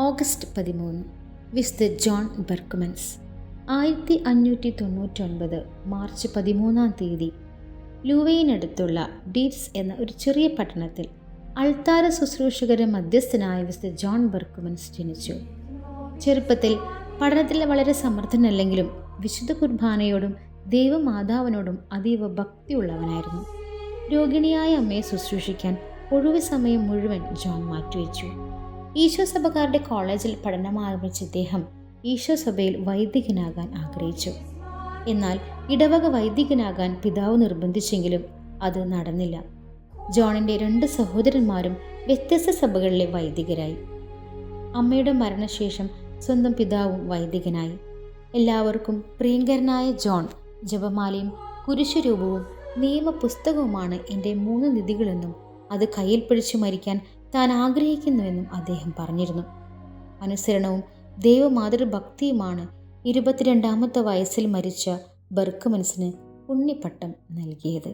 August 13 വിശുദ്ധ John ബെർക്ക്മൻസ്. 1599 March 13 ലൂവയിനടുത്തുള്ള deeds എന്ന ഒരു ചെറിയ പട്ടണത്തിൽ അൾത്താര ശുശ്രൂഷകരെ മധ്യസ്ഥനായ വിശുദ്ധ ജോൺ ബെർക്ക്മൻസ് ജനിച്ചു. ചെറുപ്പത്തിൽ പഠനത്തിൽ വളരെ സമർത്ഥനല്ലെങ്കിലും വിശുദ്ധ കുർബാനയോടും ദൈവമാതാവിനോടും അതീവ ഭക്തിയുള്ളവനായിരുന്നു. രോഗിണിയായ അമ്മയെ ശുശ്രൂഷിക്കാൻ ഒഴിവ് സമയം മുഴുവൻ ജോൺ മാറ്റിവെച്ചു. ഈശോ സഭക്കാരുടെ കോളേജിൽ പഠനം ആരംഭിച്ച ഇദ്ദേഹം ഈശോ സഭയിൽ വൈദികനാകാൻ ആഗ്രഹിച്ചു. എന്നാൽ ഇടവക വൈദികനാകാൻ പിതാവ് നിർബന്ധിച്ചെങ്കിലും അത് നടന്നില്ല. ജോണിൻ്റെ 2 സഹോദരന്മാരും വ്യത്യസ്ത സഭകളിലെ വൈദികരായി. അമ്മയുടെ മരണശേഷം സ്വന്തം പിതാവും വൈദികനായി. എല്ലാവർക്കും പ്രിയങ്കരനായ ജോൺ ജപമാലയും കുരിശുരൂപവും നിയമപുസ്തകവുമാണ് എൻ്റെ 3 നിധികളെന്നും അത് കയ്യിൽ പിടിച്ചു മരിക്കാൻ താൻ ആഗ്രഹിക്കുന്നുവെന്നും അദ്ദേഹം പറഞ്ഞിരുന്നു. അനുസരണവും ദൈവമാതൃഭക്തിയുമാണ് 22ാമത്തെ വയസ്സിൽ മരിച്ച ബെർക്ക്മൻസിന് പുണ്യപട്ടം നൽകിയത്.